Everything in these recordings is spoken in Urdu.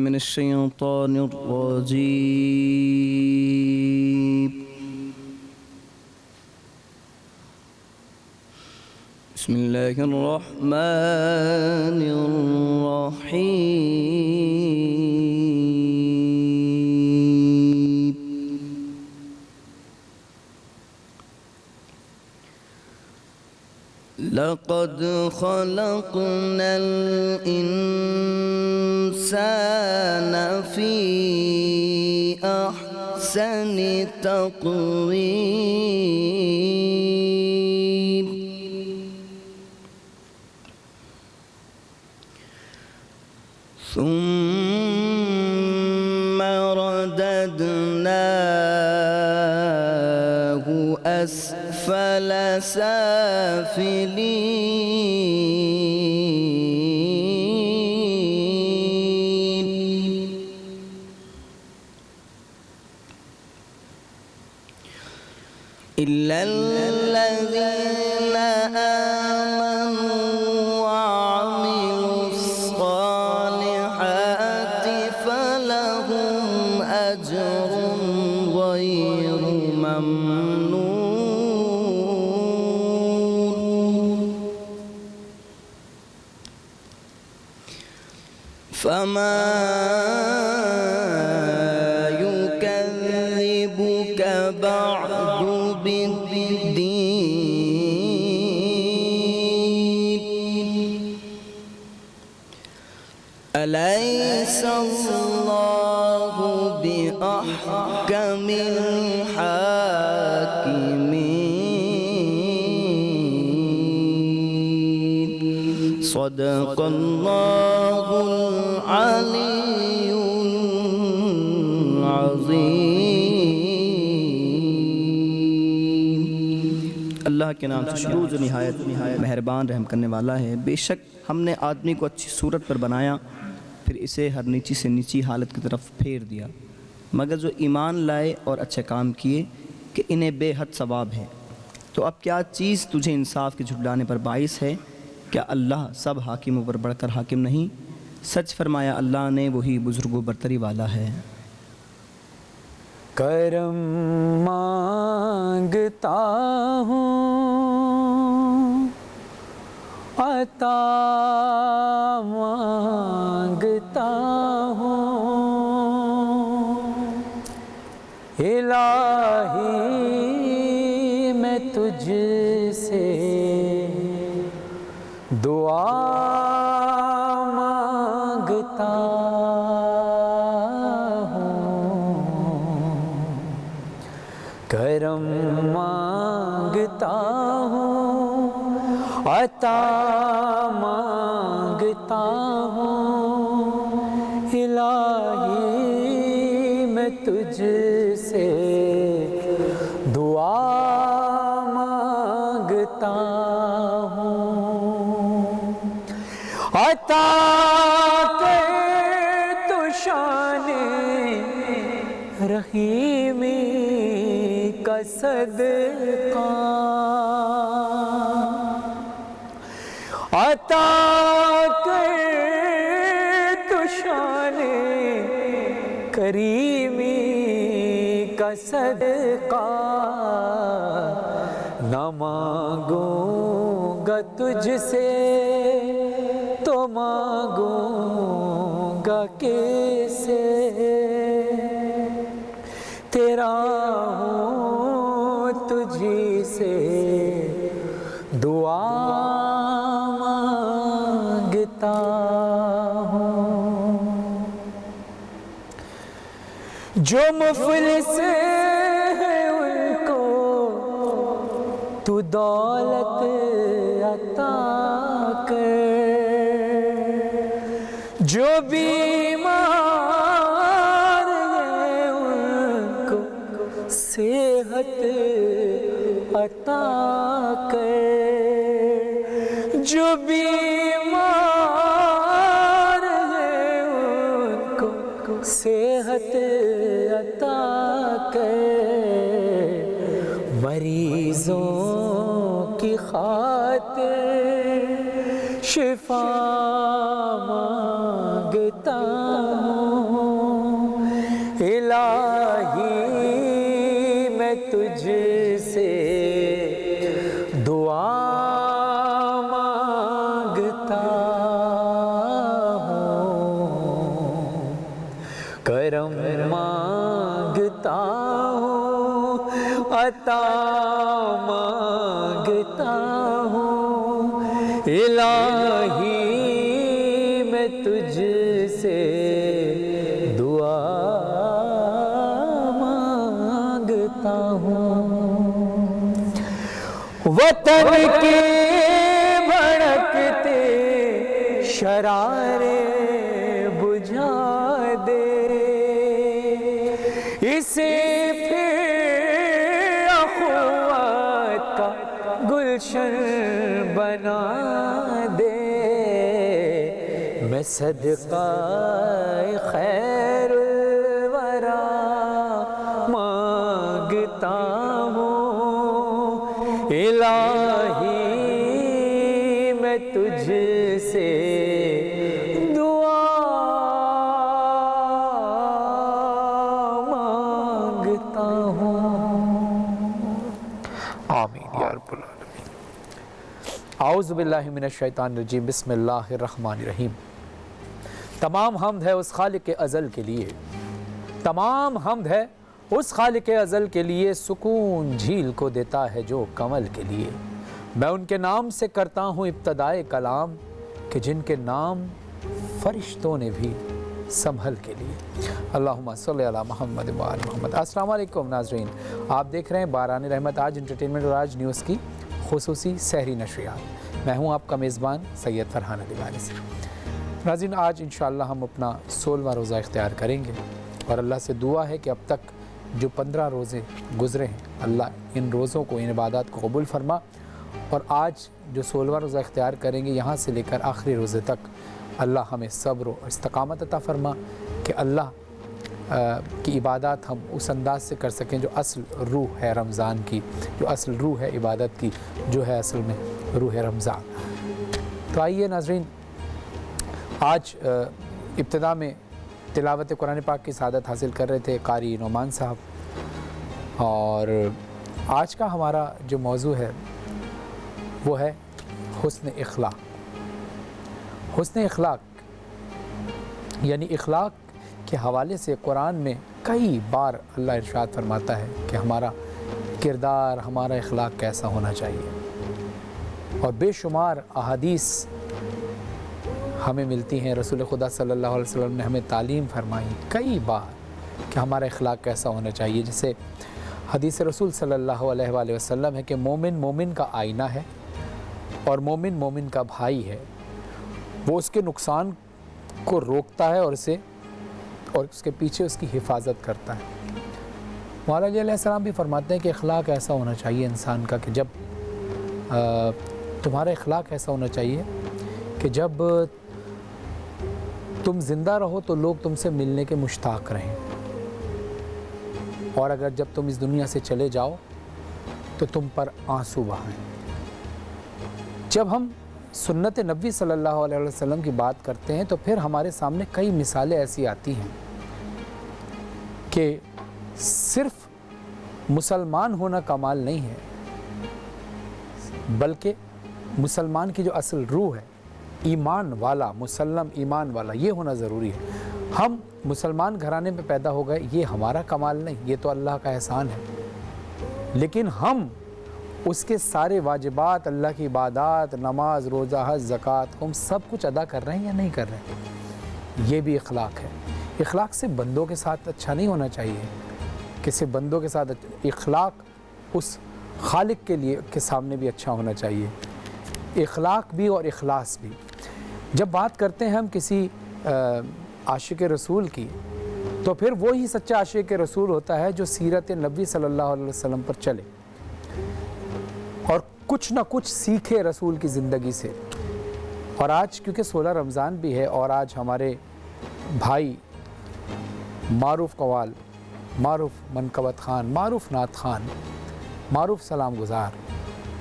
من الشيطان الرجيم. بسم الله الرحمن الرحيم. لقد خلقنا الإنسان في أحسن تقويم. ثم رددناه أسفل سافلين. إلا الذين آمنوا وعملوا الصالحات فلهم أجر غير ممنون. فما يكذبك بعد بالدين. أليس الله بأحكم الحاكمين. صدق الله العلي العظيم. اللہ کے نام سے شروع جو نہایت مہربان رحم کرنے والا ہے. بے شک ہم نے آدمی کو اچھی صورت پر بنایا، پھر اسے ہر نیچی سے نیچی حالت کی طرف پھیر دیا، مگر جو ایمان لائے اور اچھے کام کیے کہ انہیں بے حد ثواب ہے. تو اب کیا چیز تجھے انصاف کے جھٹلانے پر باعث ہے؟ کیا اللہ سب حاکموں پر بڑھ کر حاکم نہیں؟ سچ فرمایا اللہ نے، وہی بزرگ و برتری والا ہے. کرم مانگتا ہوں، عطا مانگتا ہوں، الہی میں تجھ سے دعا مانگتا ہوں، کرم مانگتا ہوں، عطا مانگتا ہوں، الہی میں تجھ سے دعا مانگتا ہوں. عطا کر تو شان رحیمی کا صدقہ، عطا کر تو شان کریمی کا صدقہ. نہ مانگوں گا تجھ سے تو مانگوں گا کس سے، تیرا ہوں تجھی سے دعا مانگتا ہوں. جو مفلس ہے ان کو تو دولت عطا کر، جو بیمار ہے ان کو صحت عطا کر، جو بیمار ہے ان کو صحت عطا کر، مریضوں کی خاطر شفا مانگتا ہوں، میں تجھ سے دعا مانگتا ہوں، کرم مانگتا ہوں، عطا مانگتا ہوں، الہی میں تجھ سے دعا مانگتا ہوں۔ وطن کے بھڑکتے شرارے بجھا دے، اسے پھر اخوت کا گلشن بنا دے، میں صدقہ خیر الورا مانگتا ہوں، الہی میں تجھ سے دعا مانگتا ہوں۔ آمین یا رب العالمین۔ اعوذ باللہ من الشیطان الرجیم، بسم اللہ الرحمن الرحیم۔ تمام حمد ہے اس خالق ازل کے لیے، تمام حمد ہے اس خالق ازل کے لیے، سکون جھیل کو دیتا ہے جو کمل کے لیے۔ میں ان کے نام سے کرتا ہوں ابتدائے کلام، کہ جن کے نام فرشتوں نے بھی سنبھل کے لیے۔ اللہم صلی علی محمد و آل محمد۔ السلام علیکم ناظرین، آپ دیکھ رہے ہیں باران رحمت آج انٹرٹینمنٹ اور آج نیوز کی خصوصی سحری نشریات۔ میں ہوں آپ کا میزبان سید فرحان علی وارث۔ ناظرین، آج انشاءاللہ ہم اپنا 16واں روزہ اختیار کریں گے، اور اللہ سے دعا ہے کہ اب تک جو 15 روزے گزرے ہیں، اللہ ان روزوں کو، ان عبادات کو قبول فرما، اور آج جو 16واں روزہ اختیار کریں گے یہاں سے لے کر آخری روزے تک اللہ ہمیں صبر و استقامت عطا فرما کہ اللہ کی عبادات ہم اس انداز سے کر سکیں جو اصل روح ہے رمضان کی، جو اصل روح ہے عبادت کی، جو ہے اصل میں روح رمضان۔ تو آئیے ناظرین، آج ابتدا میں تلاوت قرآن پاک کی سعادت حاصل کر رہے تھے قاری نعمان صاحب، اور آج کا ہمارا جو موضوع ہے وہ ہے حسن اخلاق۔ حسن اخلاق یعنی اخلاق کے حوالے سے قرآن میں کئی بار اللہ ارشاد فرماتا ہے کہ ہمارا کردار، ہمارا اخلاق کیسا ہونا چاہیے، اور بے شمار احادیث ہمیں ملتی ہیں۔ رسول خدا صلی اللہ علیہ وسلم نے ہمیں تعلیم فرمائی کئی بار کہ ہمارا اخلاق کیسا ہونا چاہیے، جسے حدیث رسول صلی اللہ علیہ وآلہ وسلم ہے کہ مومن مومن کا آئینہ ہے، اور مومن مومن کا بھائی ہے، وہ اس کے نقصان کو روکتا ہے اور اس کے پیچھے اس کی حفاظت کرتا ہے۔ مولا علی علیہ السلام بھی فرماتے ہیں کہ اخلاق ایسا ہونا چاہیے انسان کا کہ جب تمہارا اخلاق ایسا ہونا چاہیے کہ جب تم زندہ رہو تو لوگ تم سے ملنے کے مشتاق رہیں، اور اگر جب تم اس دنیا سے چلے جاؤ تو تم پر آنسو بہائیں۔ جب ہم سنت نبی صلی اللہ علیہ وسلم کی بات کرتے ہیں تو پھر ہمارے سامنے کئی مثالیں ایسی آتی ہیں کہ صرف مسلمان ہونا کمال نہیں ہے، بلکہ مسلمان کی جو اصل روح ہے، ایمان والا، مسلم ایمان والا، یہ ہونا ضروری ہے۔ ہم مسلمان گھرانے میں پیدا ہو گئے، یہ ہمارا کمال نہیں، یہ تو اللہ کا احسان ہے، لیکن ہم اس کے سارے واجبات، اللہ کی عبادات، نماز، روزہ، حج، زکوٰۃ، ہم سب کچھ ادا کر رہے ہیں یا نہیں کر رہے ہیں؟ یہ بھی اخلاق ہے۔ اخلاق سے بندوں کے ساتھ اچھا نہیں ہونا چاہیے، کسی بندوں کے ساتھ اخلاق اس خالق کے لیے کے سامنے بھی اچھا ہونا چاہیے، اخلاق بھی اور اخلاص بھی۔ جب بات کرتے ہیں ہم کسی عاشق رسول کی، تو پھر وہی سچا عاشق رسول ہوتا ہے جو سیرت نبی صلی اللہ علیہ وسلم پر چلے اور کچھ نہ کچھ سیکھے رسول کی زندگی سے۔ اور آج کیونکہ 16 رمضان بھی ہے، اور آج ہمارے بھائی معروف قوال، معروف منقبت خان، معروف نعت خان، معروف سلام گزار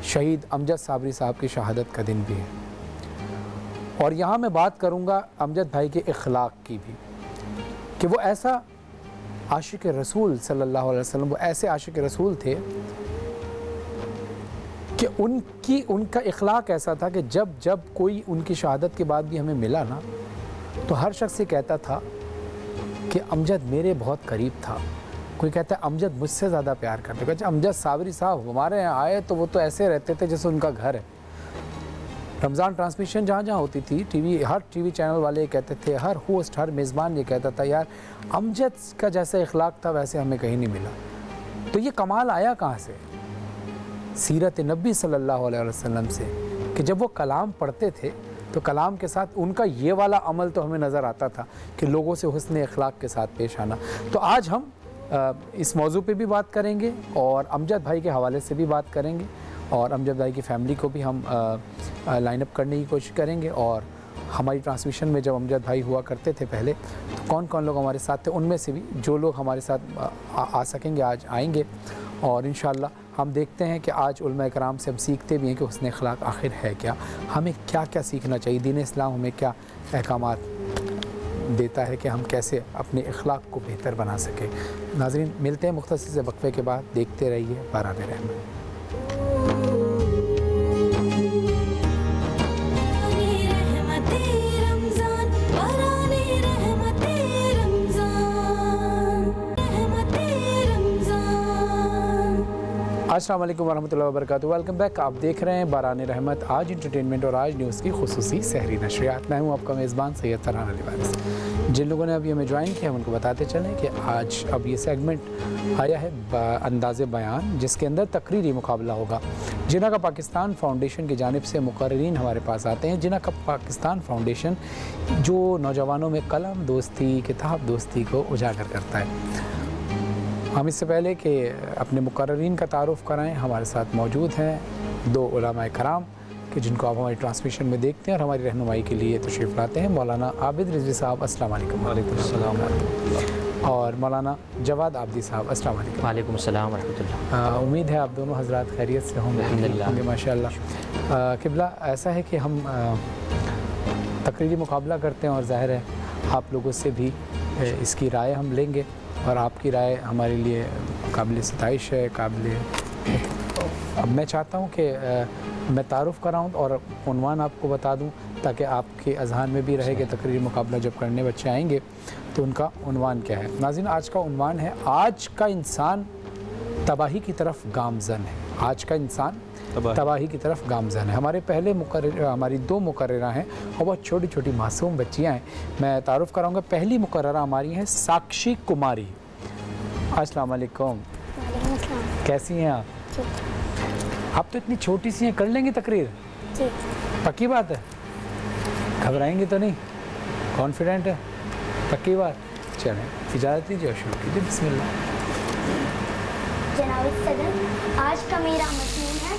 شہید امجد صابری صاحب کی شہادت کا دن بھی ہے، اور یہاں میں بات کروں گا امجد بھائی کے اخلاق کی بھی، کہ وہ ایسا عاشق رسول صلی اللہ علیہ وسلم، وہ ایسے عاشق رسول تھے کہ ان کا اخلاق ایسا تھا کہ جب کوئی ان کی شہادت کے بعد بھی ہمیں ملا نا تو ہر شخص یہ کہتا تھا کہ امجد میرے بہت قریب تھا. کوئی کہتا ہے امجد مجھ سے زیادہ پیار کرتے. کہتے امجد صابری صاحب ہمارے یہاں آئے تو وہ تو ایسے رہتے تھے جیسے ان کا گھر ہے. رمضان ٹرانسمیشن جہاں جہاں ہوتی تھی ہر ٹی وی چینل والے یہ کہتے تھے، ہر ہوسٹ ہر میزبان یہ کہتا تھا یار امجد کا جیسا اخلاق تھا ویسے ہمیں کہیں نہیں ملا. تو یہ کمال آیا کہاں سے؟ سیرت نبی صلی اللہ علیہ وسلم سے، کہ جب وہ کلام پڑھتے تھے تو کلام کے ساتھ ان کا یہ والا عمل تو ہمیں نظر آتا تھا کہ لوگوں سے حسن اخلاق کے ساتھ پیش آنا. تو آج ہم اس موضوع پہ بھی بات کریں گے اور امجد بھائی کے حوالے سے بھی بات کریں گے اور امجد بھائی کی فیملی کو بھی ہم لائن اپ کرنے کی کوشش کریں گے. اور ہماری ٹرانسمیشن میں جب امجد بھائی ہوا کرتے تھے پہلے تو کون کون لوگ ہمارے ساتھ تھے، ان میں سے بھی جو لوگ ہمارے ساتھ آ سکیں گے آج آئیں گے. اور انشاءاللہ ہم دیکھتے ہیں کہ آج علماء کرام سے ہم سیکھتے بھی ہیں کہ حسن اخلاق آخر ہے کیا، ہمیں کیا کیا سیکھنا چاہیے، دین اسلام ہمیں کیا احکامات دیتا ہے کہ ہم کیسے اپنے اخلاق کو بہتر بنا سکیں. ناظرین ملتے ہیں مختصر سے وقفے کے بعد، دیکھتے رہیے باران رحمت. السلام علیکم ورحمۃ اللہ وبرکاتہ. Welcome back. آپ دیکھ رہے ہیں باران رحمت، آج انٹرٹینمنٹ اور آج نیوز کی خصوصی سحری نشریات. میں ہوں آپ کا میزبان سید فرحان علی وارث. جن لوگوں نے ابھی ہمیں جوائن کیا ہم ان کو بتاتے چلیں کہ آج اب یہ سیگمنٹ آیا ہے انداز بیان، جس کے اندر تقریری مقابلہ ہوگا. جنہ کا پاکستان فاؤنڈیشن کی جانب سے مقررین ہمارے پاس آتے ہیں. جنہ کا پاکستان فاؤنڈیشن جو نوجوانوں میں قلم دوستی کتاب دوستی کو اجاگر کرتا ہے. ہم اس سے پہلے کہ اپنے مقررین کا تعارف کرائیں، ہمارے ساتھ موجود ہیں دو علماء کرام کہ جن کو آپ ہماری ٹرانسمیشن میں دیکھتے ہیں اور ہماری رہنمائی کے لیے تشریف لاتے ہیں. مولانا عابد رضوی صاحب السلام علیکم. وعلیکم السلام ورحمۃ اللہ. اور مولانا جواد عابدی صاحب السلام علیکم. وعلیکم السلام ورحمۃ اللہ. امید ہے آپ دونوں حضرات خیریت سے ہوں گے. الحمدللہ ماشاء اللہ. قبلہ ایسا ہے کہ ہم تقریری مقابلہ کرتے ہیں اور ظاہر ہے آپ لوگوں سے بھی اس کی رائے ہم لیں گے اور آپ کی رائے ہمارے لیے قابل ستائش ہے، قابل. اب میں چاہتا ہوں کہ میں تعارف کراؤں اور عنوان آپ کو بتا دوں تاکہ آپ کے اذہان میں بھی رہے کہ تقریری مقابلہ جب کرنے بچے آئیں گے تو ان کا عنوان کیا ہے. ناظرین آج کا عنوان ہے آج کا انسان تباہی کی طرف گامزن ہے. آج کا انسان تباہی کی طرف گامزن ہے. ہمارے پہلے ہماری دو مقررہ ہیں اور بہت چھوٹی چھوٹی معصوم بچیاں ہیں. میں تعارف کراؤں گا. پہلی مقررہ ہماری ہیں ساکشی کماری. السلام علیکم. کیسی ہیں آپ؟ آپ تو اتنی چھوٹی سی ہیں، کر لیں گی تقریر؟ جی. پکی بات ہے؟ گھبرائیں گی تو نہیں؟ کانفیڈنٹ ہے؟ پکی بات. چلیں اجازت دیجیے اور شروع کیجیے. بسم اللہ. جناب صدر، آج کا میرا مضمون ہے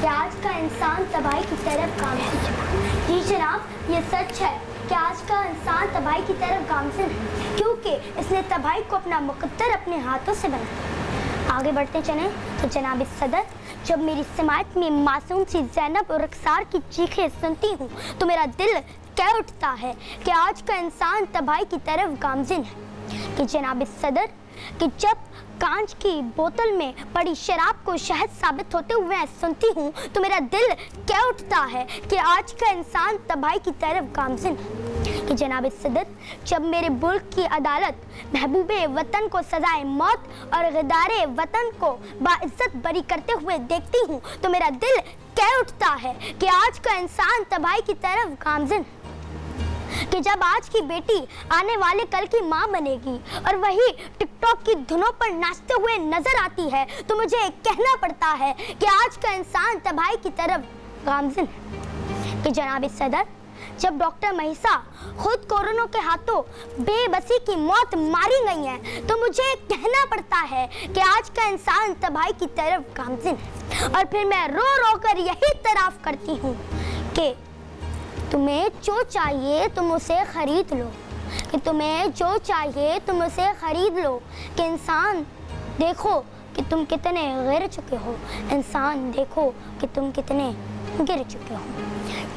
کہ آج کا انسان تباہی کی طرف گامزن ہے. جی جناب، یہ سچ ہے کہ آج کا انسان تباہی کی طرف گامزن ہے کیونکہ اس نے تباہی کو اپنا مقدر اپنے ہاتھوں سے بنایا. آگے بڑھتے چلیں تو جناب صدر، جب میری سماعت میں معصوم سی زینب اور رخسار کی چیخیں سنتی ہوں تو میرا دل کہہ اٹھتا ہے کہ آج کا انسان تباہی کی طرف گامزن ہے. کہ جناب صدر، کہ جب کانچ کی بوتل میں پڑی شراب کو شہد ثابت ہوتے ہوئے سنتی ہوں تو میرا دل کہہ اٹھتا ہے کہ آج کا انسان تباہی کی طرف گامزن ہے. کہ جناب صدر، جب میرے ملک کی عدالت محبوب وطن کو سزائے موت اور غدار وطن کو باعزت بری کرتے ہوئے دیکھتی ہوں تو میرا دل کہہ اٹھتا ہے کہ آج کا انسان تباہی کی طرف گامزن ہے. کہ جب آج کی بیٹی آنے والے کل کی ماں بنے گی اور وہی ٹک ٹاک کی دھنوں پر ناچتے ہوئے نظر آتی ہے تو مجھے کہنا پڑتا ہے کہ آج کا انسان تباہی کی طرف گامزن ہے. کہ جناب صدر، جب ڈاکٹر مہیسا خود کورونا کے ہاتھوں بے بسی کی موت ماری گئی ہیں تو مجھے کہنا پڑتا ہے کہ آج کا انسان تباہی کی طرف گامزن ہے. اور پھر میں رو رو کر یہی اعتراف کرتی ہوں کہ تمہیں جو چاہیے تم اسے خرید لو، کہ تمہیں جو چاہیے تم اسے خرید لو. کہ انسان دیکھو کہ تم کتنے گر چکے ہو، انسان دیکھو کہ تم کتنے گر چکے ہو.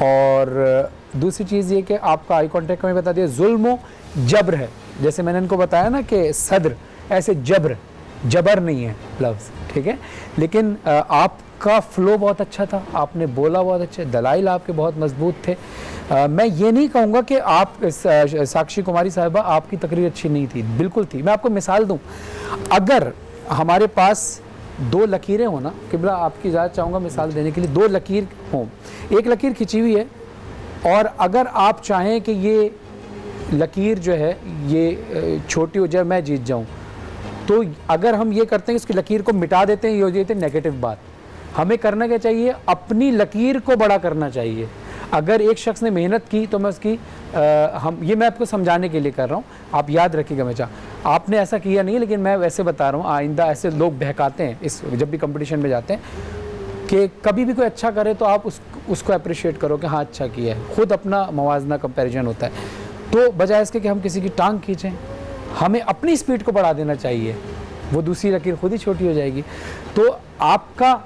اور دوسری چیز یہ کہ آپ کا آئی کانٹیکٹ میں بتا دیا ظلم و جبر ہے، جیسے میں نے ان کو بتایا نا کہ صدر، ایسے جبر نہیں ہے لفظ، ٹھیک ہے، لیکن آپ کا فلو بہت اچھا تھا، آپ نے بولا بہت اچھا، دلائل آپ کے بہت مضبوط تھے. میں یہ نہیں کہوں گا کہ آپ ساکشی کماری صاحبہ آپ کی تقریر اچھی نہیں تھی، بالکل تھی. میں آپ کو مثال دوں، اگر ہمارے پاس 2 لکیریں ہوں نا، قبلہ آپ کی اجازت چاہوں گا مثال دینے کے لیے، 2 لکیر ہوں، ایک لکیر کھینچی ہوئی ہے، اور اگر آپ چاہیں کہ یہ لکیر جو ہے یہ چھوٹی ہو جائے، میں جیت جاؤں، تو اگر ہم یہ کرتے ہیں کہ اس کی لکیر کو مٹا دیتے ہیں، یہ ہو جاتی ہے نیگیٹو بات. ہمیں کرنا کیا چاہیے؟ اپنی لکیر کو بڑا کرنا چاہیے. اگر ایک شخص نے محنت کی تو میں اس کی یہ میں آپ کو سمجھانے کے لیے کر رہا ہوں، آپ یاد رکھیے گا. آپ نے ایسا کیا نہیں، لیکن میں ویسے بتا رہا ہوں، آئندہ ایسے لوگ بہکاتے ہیں جب بھی کمپٹیشن میں جاتے ہیں کہ کبھی بھی کوئی اچھا کرے تو آپ اس کو اپریشیٹ کرو کہ ہاں اچھا کیا ہے. خود اپنا موازنہ کمپیریزن ہوتا ہے. تو بجائے اس کے کہ ہم کسی کی ٹانگ کھینچیں، ہمیں اپنی سپیڈ کو بڑھا دینا چاہیے، وہ دوسری لکیر خود ہی چھوٹی ہو جائے گی. تو آپ کا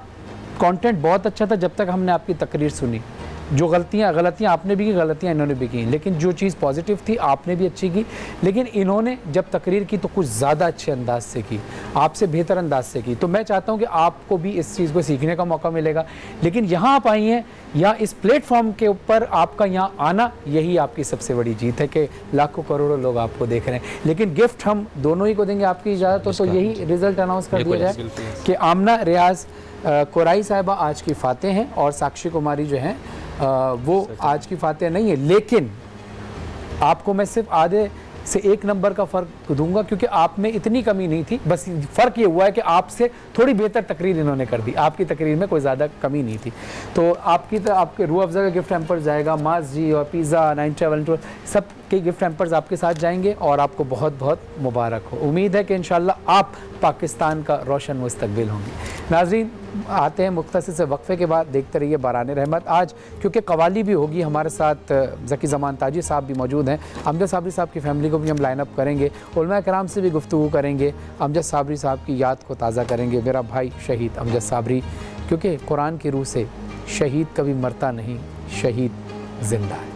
کانٹینٹ بہت اچھا تھا جب تک ہم نے آپ کی تقریر سنی. جو غلطیاں آپ نے بھی کی، غلطیاں انہوں نے بھی کی، لیکن جو چیز پازیٹیو تھی آپ نے بھی اچھی کی. لیکن انہوں نے جب تقریر کی تو کچھ زیادہ اچھے انداز سے کی، آپ سے بہتر انداز سے کی. تو میں چاہتا ہوں کہ آپ کو بھی اس چیز کو سیکھنے کا موقع ملے گا. لیکن یہاں آپ آئی ہیں، یا اس پلیٹ فارم کے اوپر آپ کا یہاں آنا، یہی آپ کی سب سے بڑی جیت ہے کہ لاکھوں کروڑوں لوگ آپ کو دیکھ رہے ہیں. لیکن گفٹ ہم دونوں ہی کو دیں گے، آپ کی اجازت ہو تو یہی رزلٹ اناؤنس کر دیا جائے کہ آمنہ ریاض قرائی صاحبہ آج کی فاتح ہیں، اور ساکشی کماری جو ہیں وہ آج کی فاتح نہیں ہے. لیکن آپ کو میں صرف آدھے سے 1 نمبر کا فرق دوں گا، کیونکہ آپ میں اتنی کمی نہیں تھی. بس فرق یہ ہوا ہے کہ آپ سے تھوڑی بہتر تقریر انہوں نے کر دی، آپ کی تقریر میں کوئی زیادہ کمی نہیں تھی. تو آپ کے روح افزا کا گفٹ ہیمپر جائے گا، ماس جی اور پیزا 912 سب کے گفٹ ہیمپرز آپ کے ساتھ جائیں گے، اور آپ کو بہت بہت مبارک ہو. امید ہے کہ انشاءاللہ آپ پاکستان کا روشن مستقبل ہوں گے. ناظرین، آتے ہیں مختصر سے وقفے کے بعد، دیکھتے رہیے باران رحمت. آج کیونکہ قوالی بھی ہوگی، ہمارے ساتھ ذکی زمان تاجی صاحب بھی موجود ہیں، امجد صابری صاحب کی فیملی کو بھی ہم لائن اپ کریں گے، علماء کرام سے بھی گفتگو کریں گے، امجد صابری صاحب کی یاد کو تازہ کریں گے. میرا بھائی شہید امجد صابری، کیونکہ قرآن کی روح سے شہید کبھی مرتا نہیں، شہید زندہ ہے.